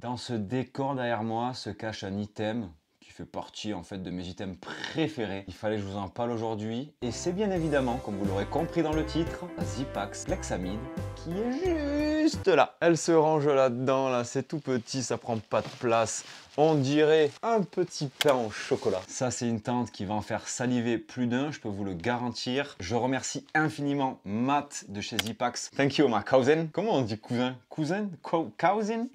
Dans ce décor derrière moi se cache un item qui fait partie en fait de mes items préférés. Il fallait que je vous en parle aujourd'hui et c'est bien évidemment, comme vous l'aurez compris dans le titre, la Zipax Plexamid qui est juste là. Elle se range là-dedans, là, c'est tout petit, ça prend pas de place. On dirait un petit pain au chocolat. Ça, c'est une tente qui va en faire saliver plus d'un, je peux vous le garantir. Je remercie infiniment Matt de chez Zipax. Thank you, my cousin. Comment on dit cousin? Cousin? Cousin?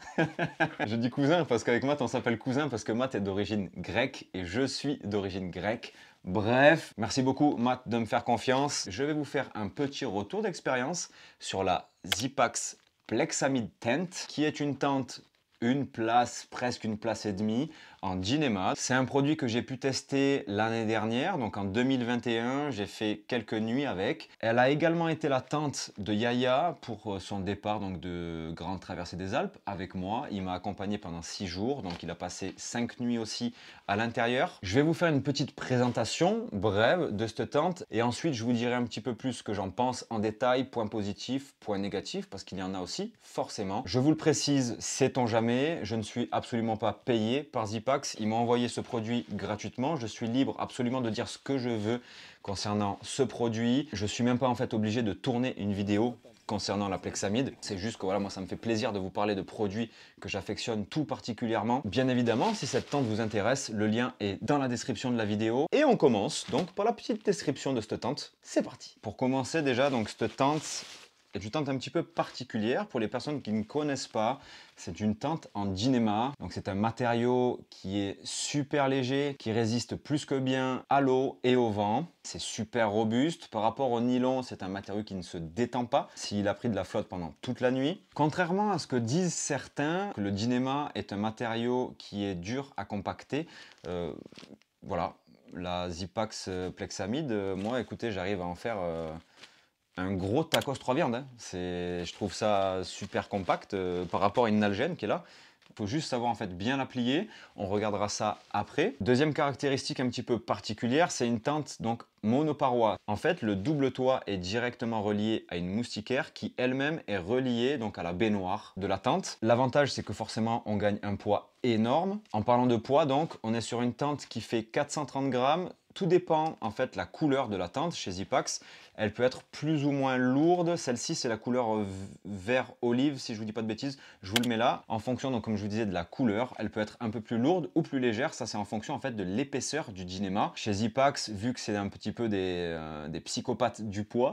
Je dis cousin parce qu'avec Matt, on s'appelle cousin parce que Matt est d'origine grecque et je suis d'origine grecque. Bref, merci beaucoup Matt de me faire confiance. Je vais vous faire un petit retour d'expérience sur la Zipax Plexamid Tent, qui est une tente une place, presque une place et demie en Dynema. C'est un produit que j'ai pu tester l'année dernière, donc en 2021, j'ai fait quelques nuits avec. Elle a également été la tente de Yaya pour son départ donc de Grande Traversée des Alpes avec moi. Il m'a accompagné pendant 6 jours, donc il a passé 5 nuits aussi à l'intérieur. Je vais vous faire une petite présentation brève de cette tente et ensuite je vous dirai un petit peu plus ce que j'en pense en détail, points positifs, points négatifs, parce qu'il y en a aussi, forcément. Je vous le précise, sait-on jamais, je ne suis absolument pas payé par Zipax. Ils m'ont envoyé ce produit gratuitement. Je suis libre absolument de dire ce que je veux concernant ce produit. Je ne suis même pas en fait obligé de tourner une vidéo concernant la Plexamid. C'est juste que voilà, moi ça me fait plaisir de vous parler de produits que j'affectionne tout particulièrement. Bien évidemment, si cette tente vous intéresse, le lien est dans la description de la vidéo. Et on commence donc par la petite description de cette tente. C'est parti. Pour commencer déjà, donc cette tente est une tente un petit peu particulière pour les personnes qui ne connaissent pas. C'est une tente en Dynema, donc c'est un matériau qui est super léger, qui résiste plus que bien à l'eau et au vent. C'est super robuste. Par rapport au nylon, c'est un matériau qui ne se détend pas s'il a pris de la flotte pendant toute la nuit. Contrairement à ce que disent certains, que le Dynema est un matériau qui est dur à compacter, voilà, la Zipax Plexamid, moi écoutez, j'arrive à en faire un gros tacos 3 viandes. Hein. Je trouve ça super compact par rapport à une Nalgene qui est là. Il faut juste savoir en fait bien la plier. On regardera ça après. Deuxième caractéristique un petit peu particulière, c'est une tente donc monoparoi. En fait, le double toit est directement relié à une moustiquaire qui elle-même est reliée donc à la baignoire de la tente. L'avantage, c'est que forcément, on gagne un poids énorme. En parlant de poids, donc, on est sur une tente qui fait 430 grammes. Tout dépend en fait la couleur de la tente chez Zipax. Elle peut être plus ou moins lourde. Celle-ci, c'est la couleur vert olive, si je vous dis pas de bêtises. Je vous le mets là. En fonction, donc comme je vous disais, de la couleur, elle peut être un peu plus lourde ou plus légère. Ça, c'est en fonction en fait de l'épaisseur du Dynema. Chez Zipax, vu que c'est un petit peu des psychopathes du poids,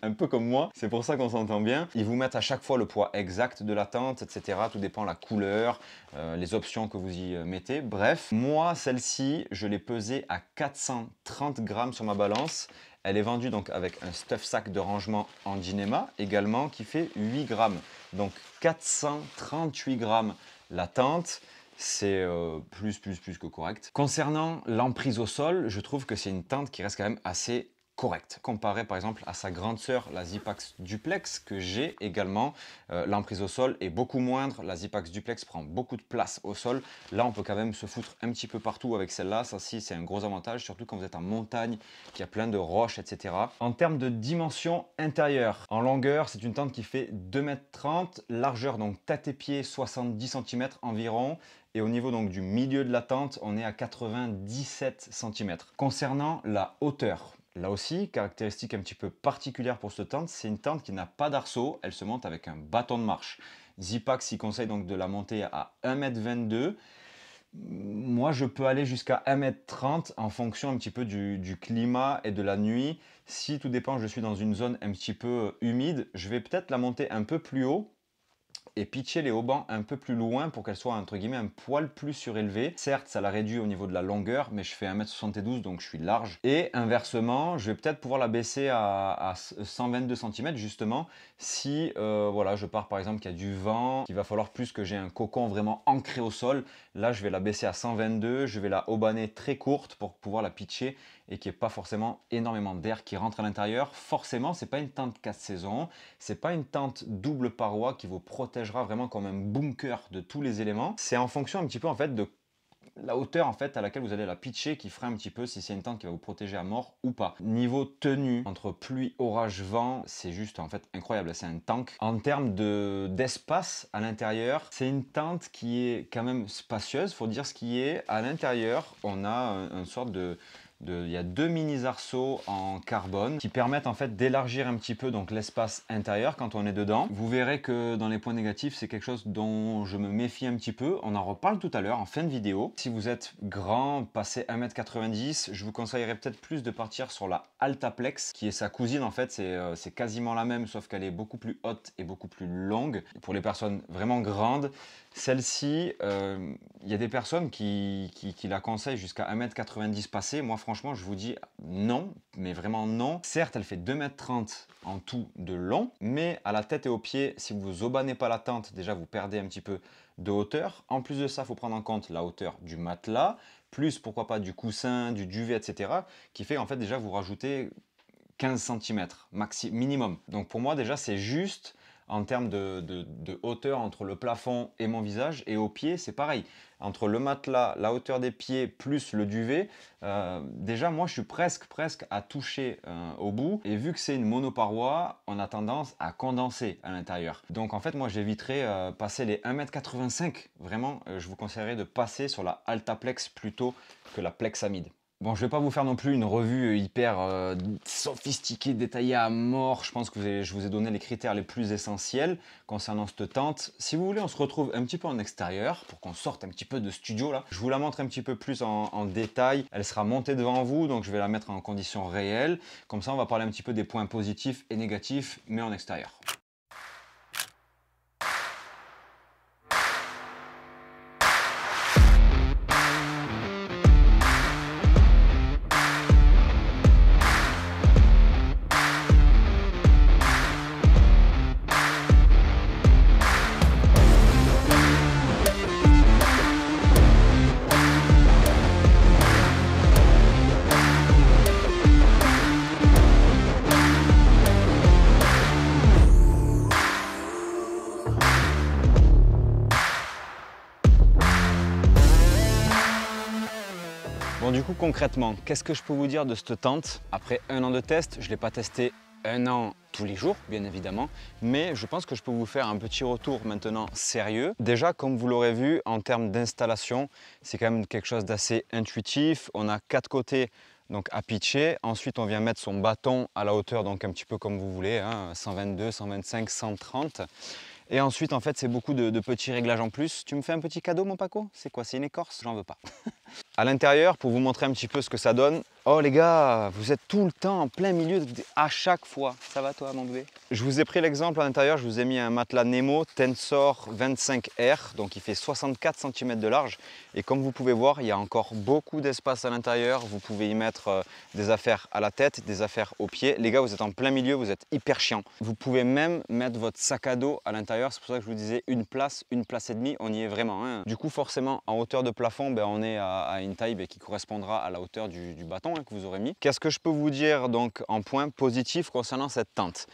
un peu comme moi, c'est pour ça qu'on s'entend bien. Ils vous mettent à chaque fois le poids exact de la tente, etc. Tout dépend de la couleur, les options que vous y mettez. Bref, moi, celle-ci, je l'ai pesée à 430 grammes sur ma balance. Elle est vendue donc avec un stuff sac de rangement en Dynema également qui fait 8 grammes. Donc 438 grammes la tente. C'est plus que correct. Concernant l'emprise au sol, je trouve que c'est une tente qui reste quand même assez correcte. Comparé par exemple à sa grande sœur, la Zipax Duplex, que j'ai également, l'emprise au sol est beaucoup moindre. La Zipax Duplex prend beaucoup de place au sol. Là, on peut quand même se foutre un petit peu partout avec celle-là. Ça, si, c'est un gros avantage, surtout quand vous êtes en montagne, qu'il y a plein de roches, etc. En termes de dimension intérieure, en longueur, c'est une tente qui fait 2,30 m, largeur donc tête et pied 70 cm environ. Et au niveau donc du milieu de la tente, on est à 97 cm. Concernant la hauteur, là aussi, caractéristique un petit peu particulière pour cette tente, c'est une tente qui n'a pas d'arceau, elle se monte avec un bâton de marche. Zipax y conseille donc de la monter à 1,22 m. Moi, je peux aller jusqu'à 1,30 m en fonction un petit peu du climat et de la nuit. Si tout dépend, je suis dans une zone un petit peu humide, je vais peut-être la monter un peu plus haut et pitcher les haubans un peu plus loin pour qu'elle soit entre guillemets un poil plus surélevée. Certes, ça la réduit au niveau de la longueur, mais je fais 1,72 m donc je suis large. Et inversement, je vais peut-être pouvoir la baisser à 122 cm justement si voilà, je pars par exemple qu'il y a du vent, qu'il va falloir plus que j'ai un cocon vraiment ancré au sol. Là, je vais la baisser à 122, je vais la haubaner très courte pour pouvoir la pitcher et qu'il n'y ait pas forcément énormément d'air qui rentre à l'intérieur. Forcément, c'est pas une tente casse-saison, c'est pas une tente double paroi qui vous protégera vraiment comme un bunker de tous les éléments. C'est en fonction un petit peu en fait de la hauteur en fait à laquelle vous allez la pitcher qui fera un petit peu si c'est une tente qui va vous protéger à mort ou pas. Niveau tenue, entre pluie, orage, vent, c'est juste en fait incroyable, c'est un tank. En termes d'espace à l'intérieur, c'est une tente qui est quand même spacieuse, faut dire ce qui est. À l'intérieur, on a une sorte il y a 2 mini arceaux en carbone qui permettent en fait d'élargir un petit peu donc l'espace intérieur quand on est dedans. Vous verrez que dans les points négatifs, c'est quelque chose dont je me méfie un petit peu. On en reparle tout à l'heure en fin de vidéo. Si vous êtes grand, passé 1m90, je vous conseillerais peut-être plus de partir sur la Altaplex qui est sa cousine en fait. C'est quasiment la même sauf qu'elle est beaucoup plus haute et beaucoup plus longue. Pour les personnes vraiment grandes, celle-ci, il y a des personnes qui la conseillent jusqu'à 1m90 passé. Moi, franchement, je vous dis non, mais vraiment non. Certes, elle fait 2m30 en tout de long, mais à la tête et aux pieds, si vous obanez pas la tente, déjà, vous perdez un petit peu de hauteur. En plus de ça, il faut prendre en compte la hauteur du matelas, plus, pourquoi pas, du coussin, du duvet, etc., qui fait, en fait, déjà, vous rajoutez 15 cm minimum. Donc, pour moi, déjà, c'est juste en termes de hauteur entre le plafond et mon visage. Et au pied, c'est pareil. Entre le matelas, la hauteur des pieds, plus le duvet, déjà, moi, je suis presque à toucher au bout. Et vu que c'est une monoparoi, on a tendance à condenser à l'intérieur. Donc, en fait, moi, j'éviterai passer les 1m85. Vraiment, je vous conseillerais de passer sur la Altaplex plutôt que la Plexamid. Bon, je vais pas vous faire non plus une revue hyper sophistiquée, détaillée à mort. Je pense que je vous ai donné les critères les plus essentiels concernant cette tente. Si vous voulez, on se retrouve un petit peu en extérieur pour qu'on sorte un petit peu de studio là. Je vous la montre un petit peu plus en détail. Elle sera montée devant vous, donc je vais la mettre en conditions réelles. Comme ça, on va parler un petit peu des points positifs et négatifs, mais en extérieur. Bon, du coup, concrètement, qu'est-ce que je peux vous dire de cette tente? Après 1 an de test, je ne l'ai pas testé 1 an tous les jours, bien évidemment, mais je pense que je peux vous faire un petit retour maintenant sérieux. Déjà, comme vous l'aurez vu, en termes d'installation, c'est quand même quelque chose d'assez intuitif. On a 4 côtés donc à pitcher. Ensuite, on vient mettre son bâton à la hauteur, donc un petit peu comme vous voulez, hein, 122, 125, 130. Et ensuite, en fait, c'est beaucoup de petits réglages en plus. Tu me fais un petit cadeau, mon Paco? C'est quoi? C'est une écorce? J'en veux pas. À l'intérieur, pour vous montrer un petit peu ce que ça donne. Oh les gars, vous êtes tout le temps en plein milieu, à chaque fois. Ça va toi, mon bébé? Je vous ai pris l'exemple à l'intérieur, je vous ai mis un matelas Nemo Tensor 25R, donc il fait 64 cm de large. Et comme vous pouvez voir, il y a encore beaucoup d'espace à l'intérieur. Vous pouvez y mettre des affaires à la tête, des affaires aux pieds. Les gars, vous êtes en plein milieu, vous êtes hyper chiant. Vous pouvez même mettre votre sac à dos à l'intérieur. C'est pour ça que je vous disais une place et demie, on y est vraiment. Hein. Du coup, forcément, en hauteur de plafond, ben, on est à une taille qui correspondra à la hauteur du bâton que vous aurez mis. Qu'est-ce que je peux vous dire donc en point positif concernant cette tente?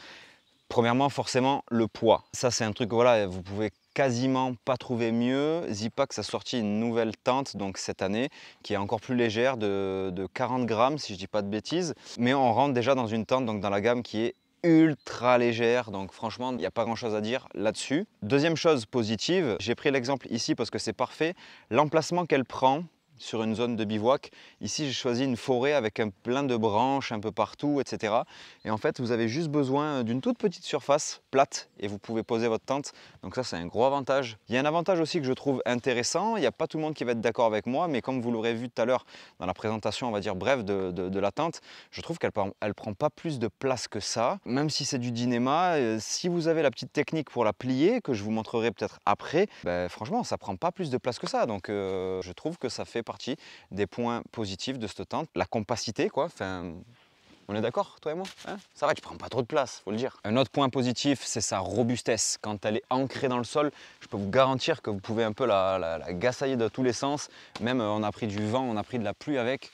Premièrement, forcément, le poids. Ça, c'est un truc, voilà, vous pouvez quasiment pas trouver mieux. Zipax a sorti une nouvelle tente donc cette année qui est encore plus légère de 40 grammes si je dis pas de bêtises. Mais on rentre déjà dans une tente donc dans la gamme qui est ultra légère, donc franchement il n'y a pas grand chose à dire là-dessus. Deuxième chose positive, j'ai pris l'exemple ici parce que c'est parfait, l'emplacement qu'elle prend sur une zone de bivouac. Ici, j'ai choisi une forêt avec plein de branches un peu partout, etc. Et en fait, vous avez juste besoin d'une toute petite surface plate et vous pouvez poser votre tente. Donc ça, c'est un gros avantage. Il y a un avantage aussi que je trouve intéressant. Il n'y a pas tout le monde qui va être d'accord avec moi, mais comme vous l'aurez vu tout à l'heure dans la présentation, on va dire bref, de la tente, je trouve qu'elle prend pas plus de place que ça. Même si c'est du Dyneema, si vous avez la petite technique pour la plier, que je vous montrerai peut-être après, ben, franchement, ça prend pas plus de place que ça. Donc je trouve que ça fait partie des points positifs de cette tente. La compacité, quoi. Enfin, on est d'accord, toi et moi, hein? Ça va, tu prends pas trop de place, faut le dire. Un autre point positif, c'est sa robustesse. Quand elle est ancrée dans le sol, je peux vous garantir que vous pouvez un peu la gassailler de tous les sens. Même on a pris du vent, on a pris de la pluie avec.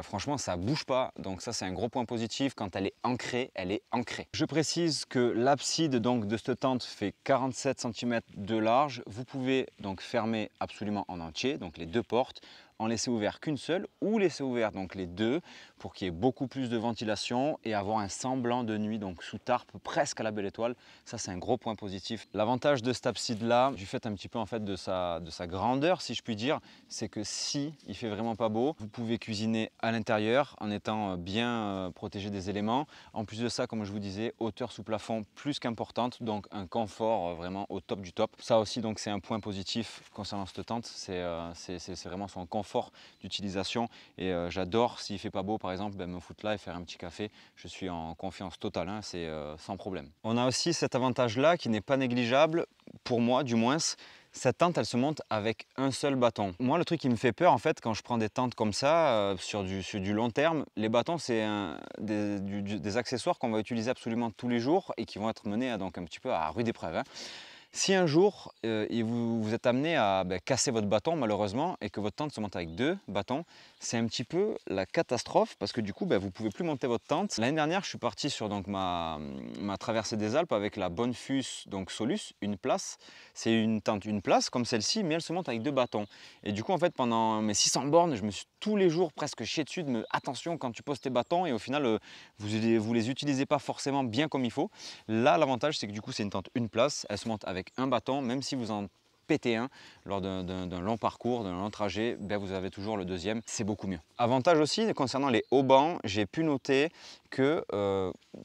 Franchement, ça bouge pas. Donc ça, c'est un gros point positif. Quand elle est ancrée, elle est ancrée. Je précise que l'abside donc de cette tente fait 47 cm de large. Vous pouvez donc fermer absolument en entier, donc les deux portes, en laisser ouvert qu'une seule ou laisser ouvert donc les deux pour qu'il y ait beaucoup plus de ventilation et avoir un semblant de nuit donc sous tarpe presque à la belle étoile. Ça, c'est un gros point positif. L'avantage de cet abside là, du fait un petit peu en fait de sa grandeur si je puis dire, c'est que si il fait vraiment pas beau, vous pouvez cuisiner à l'intérieur en étant bien protégé des éléments. En plus de ça, comme je vous disais, hauteur sous plafond plus qu'importante, donc un confort vraiment au top du top. Ça aussi donc c'est un point positif concernant cette tente, c'est vraiment son confort d'utilisation et j'adore s'il fait pas beau par exemple me foutre là et faire un petit café, je suis en confiance totale, hein, c'est sans problème. On a aussi cet avantage là qui n'est pas négligeable, pour moi du moins. Cette tente, elle se monte avec un seul bâton. Moi, le truc qui me fait peur, en fait, quand je prends des tentes comme ça, sur du long terme, les bâtons, c'est des accessoires qu'on va utiliser absolument tous les jours et qui vont être menés donc un petit peu à rude épreuve, hein. Si un jour, vous êtes amené à casser votre bâton malheureusement et que votre tente se monte avec deux bâtons, c'est un petit peu la catastrophe parce que du coup, vous ne pouvez plus monter votre tente. L'année dernière, je suis parti sur donc, ma traversée des Alpes avec la Bonfus donc Solus, une place. C'est une tente, une place comme celle-ci, mais elle se monte avec deux bâtons. Et du coup, en fait, pendant mes 600 bornes, je me suis tous les jours presque chié dessus de me attention quand tu poses tes bâtons et au final, vous les utilisez pas forcément bien comme il faut. Là, l'avantage, c'est que du coup, c'est une tente, une place. Elle se monte avec un bâton, même si vous en pétez un lors d'un long parcours, d'un long trajet, vous avez toujours le deuxième, c'est beaucoup mieux. Avantage aussi concernant les haubans, j'ai pu noter que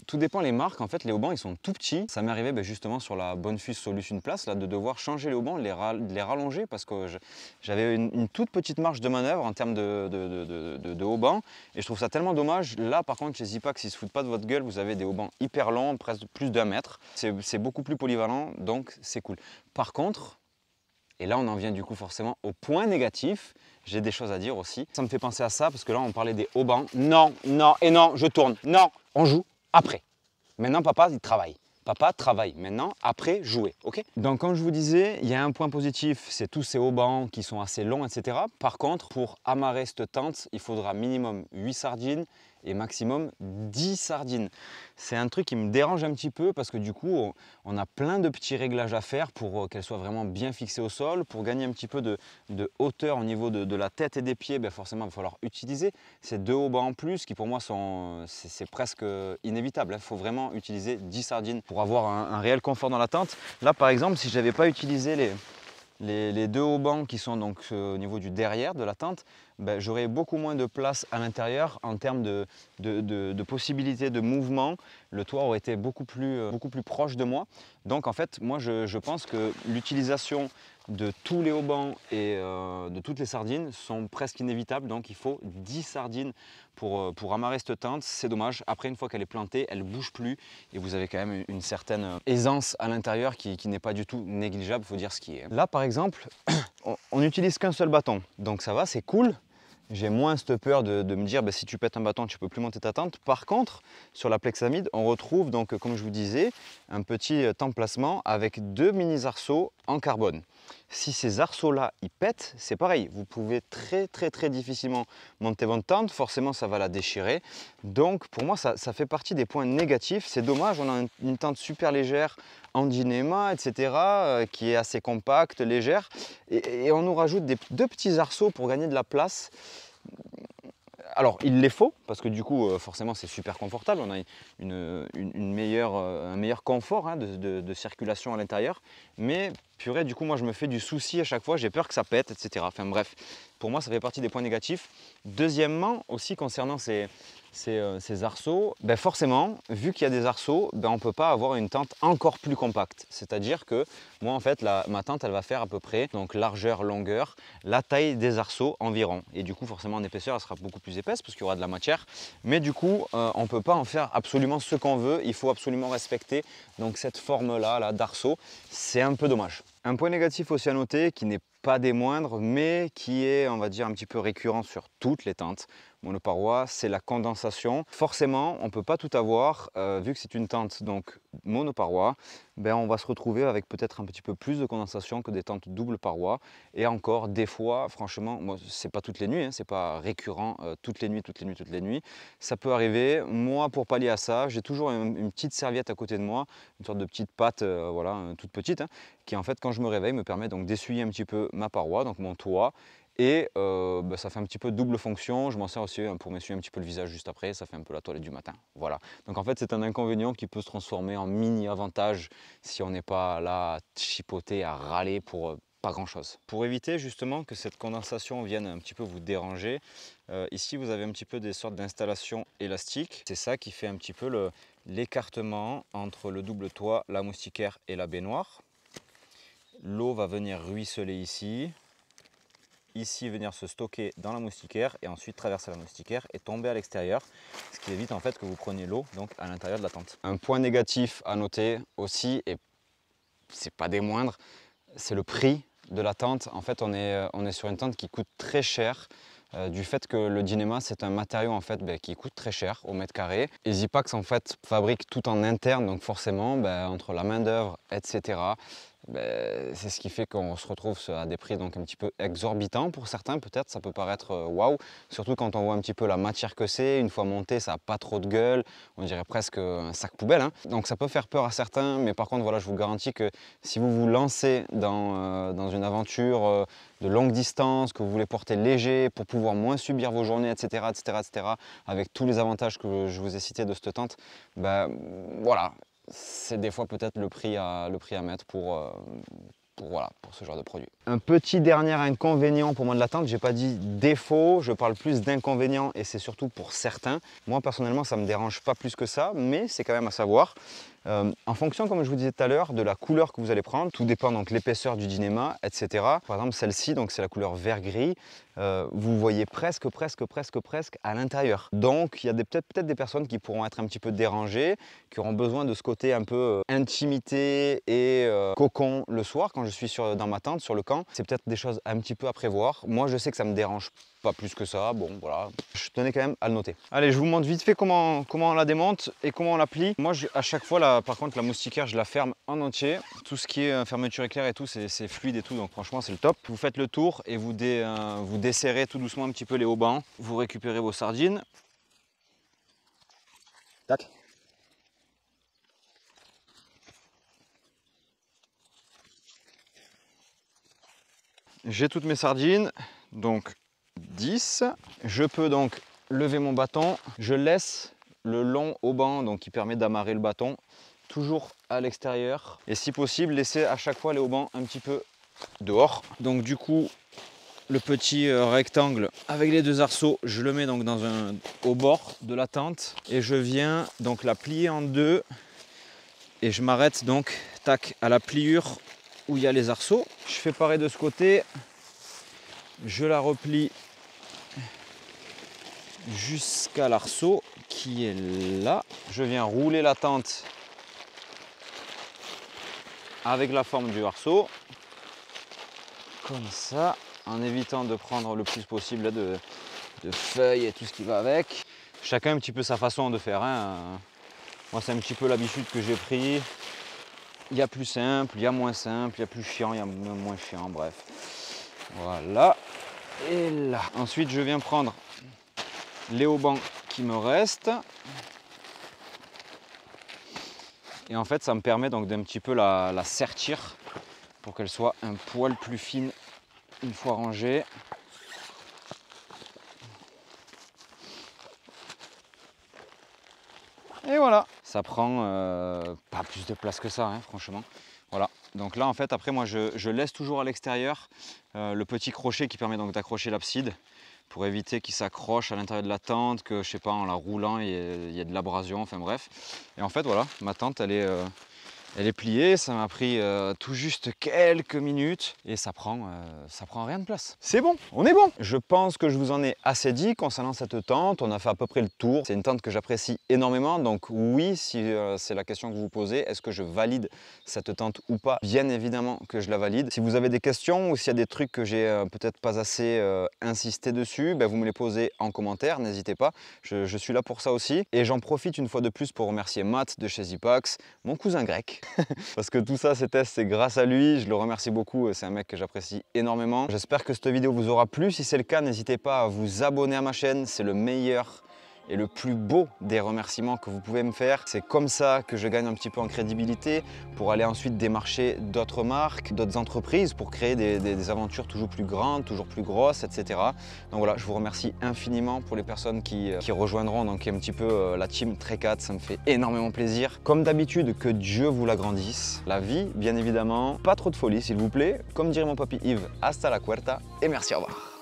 tout dépend les marques, en fait les haubans ils sont tout petits. Ça m'est arrivé justement sur la Bonfus Solus une place là, de devoir changer les haubans, de les rallonger parce que j'avais une toute petite marge de manœuvre en termes de haubans et je trouve ça tellement dommage. Là par contre chez Zipax ils se foutent pas de votre gueule, vous avez des haubans hyper longs, presque plus d'1 mètre. C'est beaucoup plus polyvalent donc c'est cool. Par contre, et là, on en vient du coup forcément au point négatif. J'ai des choses à dire aussi. Ça me fait penser à ça parce que là, on parlait des haubans. Non, non et non, je tourne. Non, on joue après. Maintenant, papa, il travaille. Papa travaille. Maintenant, après, jouer. Ok. Donc, comme je vous disais, il y a un point positif, c'est tous ces haubans qui sont assez longs, etc. Par contre, pour amarrer cette tente, il faudra minimum 8 sardines et maximum 10 sardines. C'est un truc qui me dérange un petit peu parce que du coup, on a plein de petits réglages à faire pour qu'elle soit vraiment bien fixée au sol. Pour gagner un petit peu de hauteur au niveau de la tête et des pieds, forcément, il va falloir utiliser ces deux haubans en plus qui pour moi c'est presque inévitable. Il faut vraiment utiliser 10 sardines pour avoir un réel confort dans la tente. Là, par exemple, si je n'avais pas utilisé les deux haubans qui sont donc au niveau du derrière de la tente, j'aurais beaucoup moins de place à l'intérieur en termes de possibilités de mouvement. Le toit aurait été beaucoup plus proche de moi. Donc en fait, moi je pense que l'utilisation de tous les haubans et de toutes les sardines sont presque inévitables. Donc il faut 10 sardines pour amarrer cette tente. C'est dommage. Après, une fois qu'elle est plantée, elle ne bouge plus et vous avez quand même une certaine aisance à l'intérieur qui n'est pas du tout négligeable, il faut dire ce qui est. Là, par exemple, on n'utilise qu'un seul bâton. Donc ça va, c'est cool. J'ai moins cette peur de me dire si tu pètes un bâton, tu ne peux plus monter ta tente. Par contre, sur la Plexamid, on retrouve donc, comme je vous disais, un petit emplacement avec deux mini arceaux en carbone. Si ces arceaux-là, ils pètent, c'est pareil. Vous pouvez très difficilement monter votre tente. Forcément, ça va la déchirer. Donc, pour moi, ça fait partie des points négatifs. C'est dommage, on a une tente super légère en Dynéma, etc., qui est assez compacte, légère. Et on nous rajoute deux petits arceaux pour gagner de la place. Alors, il les faut, parce que du coup, forcément, c'est super confortable. On a un meilleur confort de circulation à l'intérieur. Mais, purée, du coup, moi, je me fais du souci à chaque fois. J'ai peur que ça pète, etc. Enfin, bref, pour moi, ça fait partie des points négatifs. Deuxièmement, aussi, concernant ces arceaux, forcément, vu qu'il y a des arceaux, on ne peut pas avoir une tente encore plus compacte. C'est-à-dire que moi, en fait, ma tente, elle va faire à peu près, donc largeur, longueur, la taille des arceaux environ. Et du coup, forcément, en épaisseur, elle sera beaucoup plus épaisse parce qu'il y aura de la matière. Mais du coup, on ne peut pas en faire absolument ce qu'on veut. Il faut absolument respecter donc, cette forme-là d'arceau. C'est un peu dommage. Un point négatif aussi à noter, qui n'est pas des moindres, mais qui est, on va dire, un petit peu récurrent sur toutes les tentes. monoparois, c'est la condensation. Forcément, on ne peut pas tout avoir, vu que c'est une tente donc monoparois, ben, on va se retrouver avec peut-être un petit peu plus de condensation que des tentes double paroi. Et encore, des fois, franchement, moi, c'est pas toutes les nuits, hein, c'est pas récurrent toutes les nuits, toutes les nuits, toutes les nuits. Ça peut arriver. Moi, pour pallier à ça, j'ai toujours une petite serviette à côté de moi, une sorte de petite patte, voilà, toute petite, hein, qui en fait, quand je me réveille, me permet donc d'essuyer un petit peu ma paroi, donc mon toit. Et bah, ça fait un petit peu double fonction. Je m'en sers aussi pour m'essuyer un petit peu le visage juste après. Ça fait un peu la toilette du matin. Voilà. Donc en fait, c'est un inconvénient qui peut se transformer en mini avantage si on n'est pas là à chipoter, à râler pour pas grand chose. Pour éviter justement que cette condensation vienne un petit peu vous déranger, ici vous avez un petit peu des sortes d'installations élastiques. C'est ça qui fait un petit peu l'écartement entre le double toit, la moustiquaire et la baignoire. L'eau va venir ruisseler ici. Ici venir se stocker dans la moustiquaire et ensuite traverser la moustiquaire et tomber à l'extérieur, ce qui évite en fait que vous preniez l'eau donc à l'intérieur de la tente. Un point négatif à noter aussi, et c'est pas des moindres, c'est le prix de la tente. En fait on est sur une tente qui coûte très cher. Du fait que le Dyneema c'est un matériau en fait qui coûte très cher au mètre carré. Et Zipax en fait fabrique tout en interne, donc forcément entre la main d'œuvre etc. C'est ce qui fait qu'on se retrouve à des prix donc un petit peu exorbitants pour certains. Peut-être ça peut paraître waouh, surtout quand on voit un petit peu la matière que c'est. Une fois monté, ça n'a pas trop de gueule, on dirait presque un sac poubelle, hein. Donc ça peut faire peur à certains, mais par contre voilà, je vous garantis que si vous vous lancez dans une aventure de longue distance, que vous voulez porter léger pour pouvoir moins subir vos journées, etc., etc., etc., avec tous les avantages que je vous ai cités de cette tente, voilà, c'est des fois peut-être le prix à mettre pour ce genre de produit. Un petit dernier inconvénient pour moi de la tente, j'ai pas dit défaut, je parle plus d'inconvénients et c'est surtout pour certains. Moi personnellement ça me dérange pas plus que ça, mais c'est quand même à savoir. En fonction, comme je vous disais tout à l'heure, de la couleur que vous allez prendre, tout dépend donc l'épaisseur du Dyneema, etc. Par exemple celle-ci, donc c'est la couleur vert-gris, vous voyez presque à l'intérieur. Donc il y a peut-être des personnes qui pourront être un petit peu dérangées, qui auront besoin de ce côté un peu intimité et cocon le soir quand je suis dans ma tente, sur le camp. C'est peut-être des choses un petit peu à prévoir. Moi je sais que ça me dérange pas plus que ça, bon voilà, je tenais quand même à le noter. Allez, je vous montre vite fait comment on la démonte et comment on la plie. Moi à chaque fois, là, par contre la moustiquaire je la ferme en entier. Tout ce qui est fermeture éclair et tout, c'est fluide et tout, donc franchement c'est le top. Vous faites le tour et vous desserrez tout doucement un petit peu les haubans. Vous récupérez vos sardines. Tac. J'ai toutes mes sardines, donc 10. Je peux donc lever mon bâton. Je laisse le long hauban donc qui permet d'amarrer le bâton toujours à l'extérieur. Et si possible, laisser à chaque fois les haubans un petit peu dehors. Donc du coup, le petit rectangle avec les deux arceaux, je le mets donc au bord de la tente. Et je viens donc la plier en deux. Et je m'arrête donc, tac, à la pliure où il y a les arceaux. Je fais pareil de ce côté. Je la replie jusqu'à l'arceau qui est là. Je viens rouler la tente avec la forme du arceau. Comme ça, en évitant de prendre le plus possible de feuilles et tout ce qui va avec. Chacun un petit peu sa façon de faire, hein. Moi c'est un petit peu l'habitude que j'ai pris. Il y a plus simple, il y a moins simple, il y a plus chiant, il y a moins chiant, bref. Voilà. Et là. Ensuite je viens prendre les haubans qui me restent. Et en fait ça me permet donc d'un petit peu la sertir pour qu'elle soit un poil plus fine une fois rangée. Et voilà, ça prend pas plus de place que ça, hein, franchement. Voilà, donc là en fait après moi je laisse toujours à l'extérieur le petit crochet qui permet donc d'accrocher l'abside pour éviter qu'il s'accroche à l'intérieur de la tente, que je sais pas en la roulant il y ait de l'abrasion, enfin bref. Et en fait voilà, ma tente elle est Elle est pliée, ça m'a pris tout juste quelques minutes et ça prend rien de place. C'est bon, on est bon. Je pense que je vous en ai assez dit concernant cette tente. On a fait à peu près le tour. C'est une tente que j'apprécie énormément. Donc oui, si c'est la question que vous vous posez, est-ce que je valide cette tente ou pas? Bien évidemment que je la valide. Si vous avez des questions ou s'il y a des trucs que j'ai peut-être pas assez insisté dessus, ben, vous me les posez en commentaire, n'hésitez pas. Je suis là pour ça aussi. Et j'en profite une fois de plus pour remercier Matt de chez Zipax, mon cousin grec. Parce que tout ça, ces tests, c'est grâce à lui. Je le remercie beaucoup. C'est un mec que j'apprécie énormément. J'espère que cette vidéo vous aura plu. Si c'est le cas, n'hésitez pas à vous abonner à ma chaîne. C'est le meilleur et le plus beau des remerciements que vous pouvez me faire. C'est comme ça que je gagne un petit peu en crédibilité pour aller ensuite démarcher d'autres marques, d'autres entreprises pour créer des aventures toujours plus grandes, toujours plus grosses, etc. Donc voilà, je vous remercie infiniment pour les personnes qui rejoindront donc un petit peu la team Trekat. Ça me fait énormément plaisir. Comme d'habitude, que Dieu vous l'agrandisse. La vie, bien évidemment. Pas trop de folie, s'il vous plaît. Comme dirait mon papy Yves, hasta la cuerta et merci, au revoir.